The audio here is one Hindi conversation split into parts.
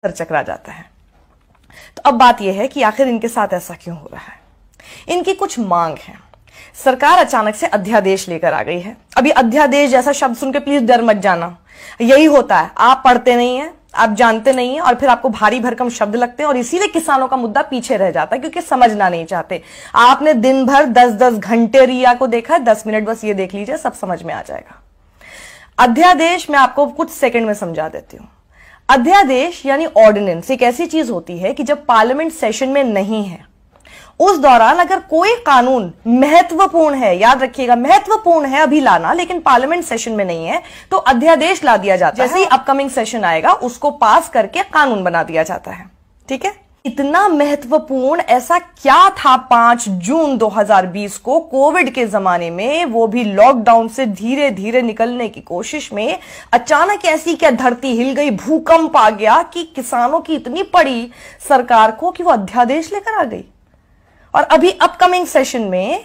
सर चकरा जाता है। तो अब बात यह है कि आखिर इनके साथ ऐसा क्यों हो रहा है। इनकी कुछ मांग है। सरकार अचानक से अध्यादेश लेकर आ गई है। अभी अध्यादेश जैसा शब्द सुन के प्लीज डर मत जाना, यही होता है, आप पढ़ते नहीं है, आप जानते नहीं है और फिर आपको भारी भरकम शब्द लगते हैं और इसीलिए किसानों का मुद्दा पीछे रह जाता है क्योंकि समझना नहीं चाहते। आपने दिन भर 10-10 घंटे रिया को देखा है, 10 मिनट बस ये देख लीजिए, सब समझ में आ जाएगा। अध्यादेश मैं आपको कुछ सेकंड में समझा देती हूं। अध्यादेश यानी ऑर्डिनेंस एक ऐसी चीज होती है कि जब पार्लियामेंट सेशन में नहीं है उस दौरान अगर कोई कानून महत्वपूर्ण है, याद रखिएगा महत्वपूर्ण है अभी लाना, लेकिन पार्लियामेंट सेशन में नहीं है तो अध्यादेश ला दिया जाता है। जैसे ही अपकमिंग सेशन आएगा उसको पास करके कानून बना दिया जाता है। ठीक है, इतना महत्वपूर्ण ऐसा क्या था 5 जून 2020 को कोविड के जमाने में, वो भी लॉकडाउन से धीरे धीरे निकलने की कोशिश में अचानक ऐसी क्या धरती हिल गई, भूकंप आ गया कि किसानों की इतनी पड़ी सरकार को कि वो अध्यादेश लेकर आ गई। और अभी अपकमिंग सेशन में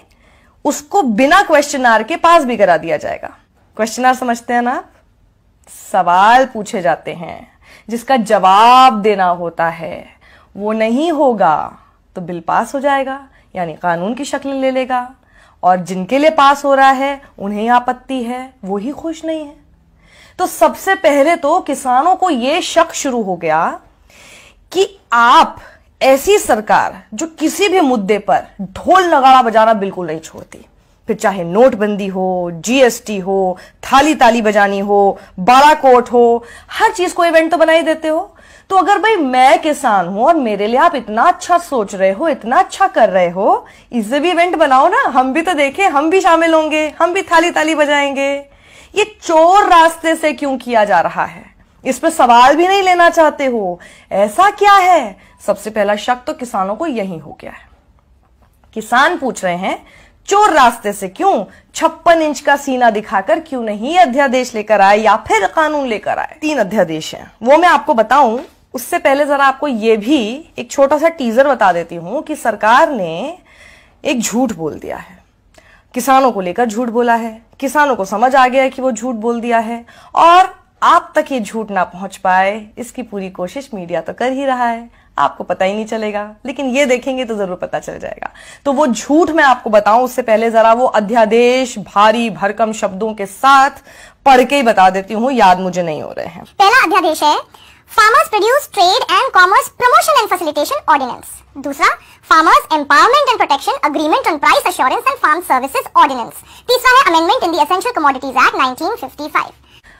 उसको बिना क्वेश्चन आर के पास भी करा दिया जाएगा। क्वेश्चन आर समझते हैं ना आप? सवाल पूछे जाते हैं जिसका जवाब देना होता है, वो नहीं होगा तो बिल पास हो जाएगा यानी कानून की शक्ल ले लेगा और जिनके लिए पास हो रहा है उन्हें आपत्ति है, वो ही खुश नहीं है। तो सबसे पहले तो किसानों को यह शक शुरू हो गया कि आप ऐसी सरकार जो किसी भी मुद्दे पर ढोल नगाड़ा बजाना बिल्कुल नहीं छोड़ती, फिर चाहे नोटबंदी हो, जीएसटी हो, थाली ताली बजानी हो, बालाकोट हो, हर चीज को इवेंट तो बना ही देते हो। तो अगर भाई मैं किसान हूं और मेरे लिए आप इतना अच्छा सोच रहे हो, इतना अच्छा कर रहे हो, इससे भी इवेंट बनाओ ना, हम भी तो देखें, हम भी शामिल होंगे, हम भी थाली ताली बजाएंगे। ये चोर रास्ते से क्यों किया जा रहा है, इस पर सवाल भी नहीं लेना चाहते हो, ऐसा क्या है? सबसे पहला शक तो किसानों को यही हो गया है। किसान पूछ रहे हैं चोर रास्ते से क्यों, 56 इंच का सीना दिखाकर क्यों नहीं अध्यादेश लेकर आए या फिर कानून लेकर आए। 3 अध्यादेश हैं, वो मैं आपको बताऊं उससे पहले जरा आपको ये भी एक छोटा सा टीजर बता देती हूं कि सरकार ने एक झूठ बोल दिया है, किसानों को लेकर झूठ बोला है, किसानों को समझ आ गया है कि वो झूठ बोल दिया है और आप तक ये झूठ ना पहुंच पाए इसकी पूरी कोशिश मीडिया तो कर ही रहा है, आपको पता ही नहीं चलेगा, लेकिन ये देखेंगे तो जरूर पता चल जाएगा। तो वो झूठ मैं आपको बताऊं उससे पहले जरा वो अध्यादेश भारी भरकम शब्दों के साथ पढ़ के ही बता देती हूँ, याद मुझे नहीं हो रहे हैं। पहला अध्यादेश है farmers produce trade and commerce promotion and facilitation ordinance. दूसरा farmers empowerment and protection agreement on price assurance and farm services ordinance. तीसरा है amendment in the essential commodities act 1955।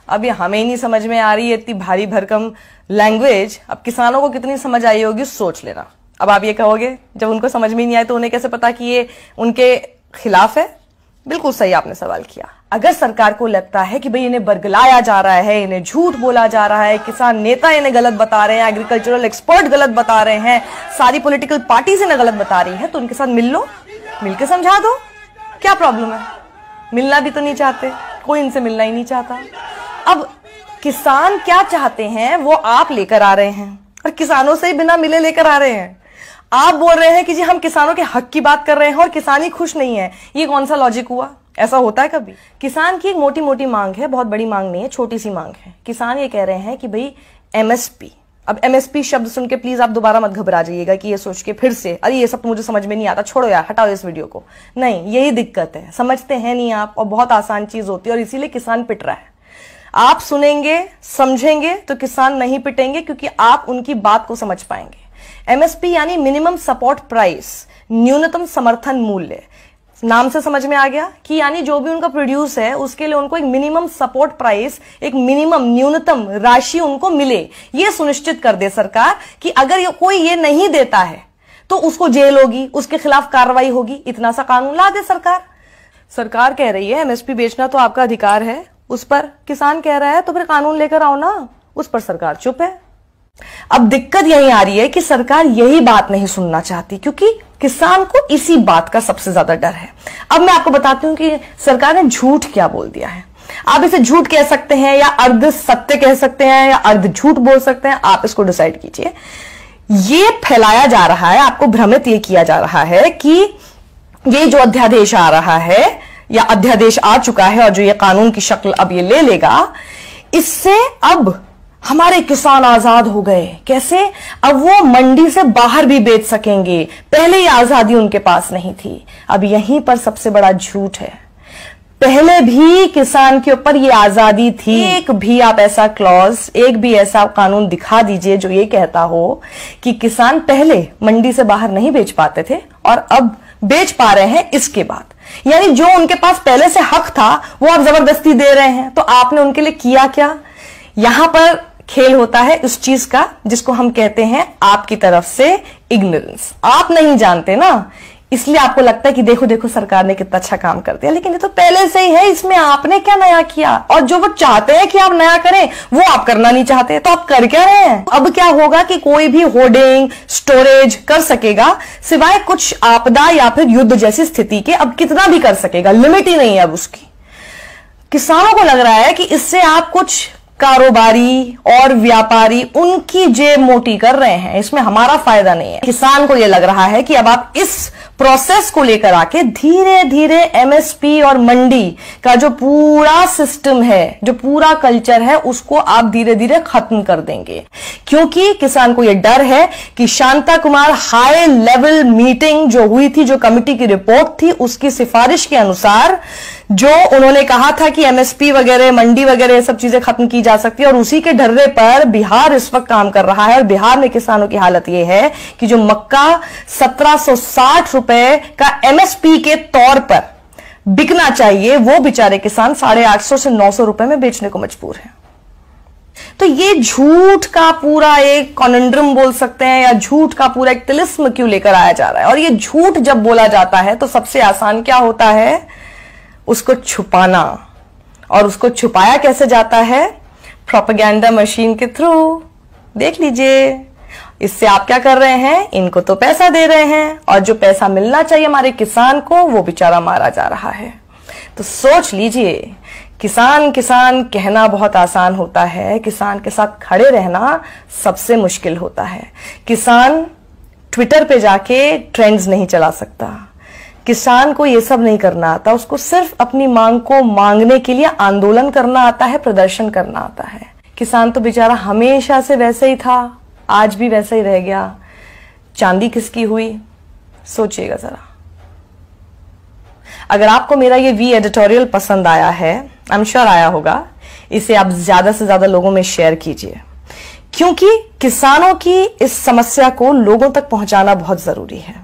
अब ये हमें ही नहीं समझ में आ रही है इतनी भारी भरकम लैंग्वेज, अब किसानों को कितनी समझ आई होगी सोच लेना। अब आप ये कहोगे जब उनको समझ में नहीं आए तो उन्हें कैसे पता कि ये उनके खिलाफ है? बिल्कुल सही आपने सवाल किया। अगर सरकार को लगता है कि भाई इन्हें बरगलाया जा रहा है, इन्हें झूठ बोला जा रहा है, किसान नेता इन्हें गलत बता रहे हैं, एग्रीकल्चरल एक्सपर्ट गलत बता रहे हैं, सारी पॉलिटिकल पार्टीज इन्हें गलत बता रही है, तो उनके साथ मिल लो, मिलकर समझा दो, क्या प्रॉब्लम है? मिलना भी तो नहीं चाहते, कोई इनसे मिलना ही नहीं चाहता। अब किसान क्या चाहते हैं वो आप लेकर आ रहे हैं और किसानों से ही बिना मिले लेकर आ रहे हैं। आप बोल रहे हैं कि जी हम किसानों के हक की बात कर रहे हैं और किसान ही खुश नहीं है, ये कौन सा लॉजिक हुआ? ऐसा होता है कभी? किसान की एक मोटी मोटी मांग है, बहुत बड़ी मांग नहीं है, छोटी सी मांग है। किसान ये कह रहे हैं कि भाई एमएसपी, अब एमएसपी शब्द सुन के प्लीज आप दोबारा मत घबरा जाइएगा कि ये सोच के फिर से अरे ये सब तो मुझे समझ में नहीं आता, छोड़ो यार, हटाओ इस वीडियो को। नहीं, यही दिक्कत है, समझते हैं नहीं आप और बहुत आसान चीज होती है और इसीलिए किसान पिट रहा है। आप सुनेंगे समझेंगे तो किसान नहीं पिटेंगे क्योंकि आप उनकी बात को समझ पाएंगे। एमएसपी यानी मिनिमम सपोर्ट प्राइस, न्यूनतम समर्थन मूल्य, नाम से समझ में आ गया कि यानी जो भी उनका प्रोड्यूस है उसके लिए उनको एक मिनिमम सपोर्ट प्राइस, एक मिनिमम न्यूनतम राशि उनको मिले। यह सुनिश्चित कर दे सरकार कि अगर कोई ये नहीं देता है तो उसको जेल होगी, उसके खिलाफ कार्रवाई होगी। इतना सा कानून ला दे सरकार। सरकार कह रही है एमएसपी बेचना तो आपका अधिकार है, उस पर किसान कह रहा है तो फिर कानून लेकर आओ ना, उस पर सरकार चुप है। अब दिक्कत यही आ रही है कि सरकार यही बात नहीं सुनना चाहती क्योंकि किसान को इसी बात का सबसे ज्यादा डर है। अब मैं आपको बताती हूं कि सरकार ने झूठ क्या बोल दिया है। आप इसे झूठ कह सकते हैं या अर्ध सत्य कह सकते हैं या अर्ध झूठ बोल सकते हैं, आप इसको डिसाइड कीजिए। ये फैलाया जा रहा है, आपको भ्रमित ये किया जा रहा है कि ये जो अध्यादेश आ रहा है या अध्यादेश आ चुका है और जो ये कानून की शक्ल अब ये ले लेगा, इससे अब हमारे किसान आजाद हो गए। कैसे? अब वो मंडी से बाहर भी बेच सकेंगे। पहले ये आजादी उनके पास नहीं थी। अब यहीं पर सबसे बड़ा झूठ है, पहले भी किसान के ऊपर ये आजादी थी। एक भी आप ऐसा क्लॉज, एक भी ऐसा कानून दिखा दीजिए जो ये कहता हो कि किसान पहले मंडी से बाहर नहीं बेच पाते थे और अब बेच पा रहे हैं इसके बाद। यानी जो उनके पास पहले से हक था वो आप जबरदस्ती दे रहे हैं। तो आपने उनके लिए किया क्या? यहां पर खेल होता है उस चीज का जिसको हम कहते हैं आपकी तरफ से इग्नोरेंस। आप नहीं जानते ना, इसलिए आपको लगता है कि देखो देखो सरकार ने कितना अच्छा काम कर दिया, लेकिन ये तो पहले से ही है, इसमें आपने क्या नया किया? और जो वो चाहते हैं कि आप नया करें वो आप करना नहीं चाहते, तो आप कर क्या रहे हैं? अब क्या होगा कि कोई भी होर्डिंग स्टोरेज कर सकेगा सिवाय कुछ आपदा या फिर युद्ध जैसी स्थिति के। अब कितना भी कर सकेगा, लिमिट ही नहीं है अब उसकी। किसानों को लग रहा है कि इससे आप कुछ कारोबारी और व्यापारी उनकी जेब मोटी कर रहे हैं, इसमें हमारा फायदा नहीं है। किसान को यह लग रहा है कि अब आप इस प्रोसेस को लेकर आके धीरे धीरे एमएसपी और मंडी का जो पूरा सिस्टम है, जो पूरा कल्चर है, उसको आप धीरे धीरे खत्म कर देंगे। क्योंकि किसान को यह डर है कि Shanta Kumar high level meeting जो हुई थी, जो कमिटी की रिपोर्ट थी, उसकी सिफारिश के अनुसार जो उन्होंने कहा था कि एमएसपी वगैरह, मंडी वगैरह, सब चीजें खत्म की जा सकती है, और उसी के ढर्रे पर बिहार इस वक्त काम कर रहा है। और बिहार में किसानों की हालत यह है कि जो मक्का 1760 रुपए का एमएसपी के तौर पर बिकना चाहिए, वो बेचारे किसान 850 से 900 रुपए में बेचने को मजबूर हैं। तो ये झूठ का पूरा एक कॉन्ड्रम बोल सकते हैं, या झूठ का पूरा एक तिलिस्म क्यों लेकर आया जा रहा है? और ये झूठ जब बोला जाता है तो सबसे आसान क्या होता है? उसको छुपाना। और उसको छुपाया कैसे जाता है? प्रोपेगेंडा मशीन के थ्रू। देख लीजिए, इससे आप क्या कर रहे हैं? इनको तो पैसा दे रहे हैं, और जो पैसा मिलना चाहिए हमारे किसान को, वो बेचारा मारा जा रहा है। तो सोच लीजिए, किसान किसान कहना बहुत आसान होता है, किसान के साथ खड़े रहना सबसे मुश्किल होता है। किसान ट्विटर पे जाके ट्रेंड्स नहीं चला सकता, किसान को ये सब नहीं करना आता, उसको सिर्फ अपनी मांग को मांगने के लिए आंदोलन करना आता है, प्रदर्शन करना आता है। किसान तो बेचारा हमेशा से वैसे ही था, आज भी वैसे ही रह गया। चांदी किसकी हुई? सोचिएगा जरा। अगर आपको मेरा ये वी एडिटोरियल पसंद आया है, आई एम श्योर आया होगा, इसे आप ज्यादा से ज्यादा लोगों में शेयर कीजिए, क्योंकि किसानों की इस समस्या को लोगों तक पहुंचाना बहुत जरूरी है।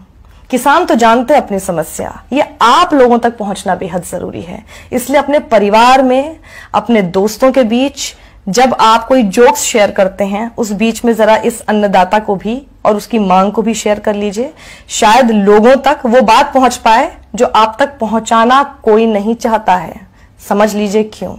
किसान तो जानते हैं अपनी समस्या, ये आप लोगों तक पहुंचना बेहद जरूरी है। इसलिए अपने परिवार में, अपने दोस्तों के बीच जब आप कोई जोक्स शेयर करते हैं, उस बीच में जरा इस अन्नदाता को भी और उसकी मांग को भी शेयर कर लीजिए। शायद लोगों तक वो बात पहुंच पाए जो आप तक पहुंचाना कोई नहीं चाहता है। समझ लीजिए क्यों।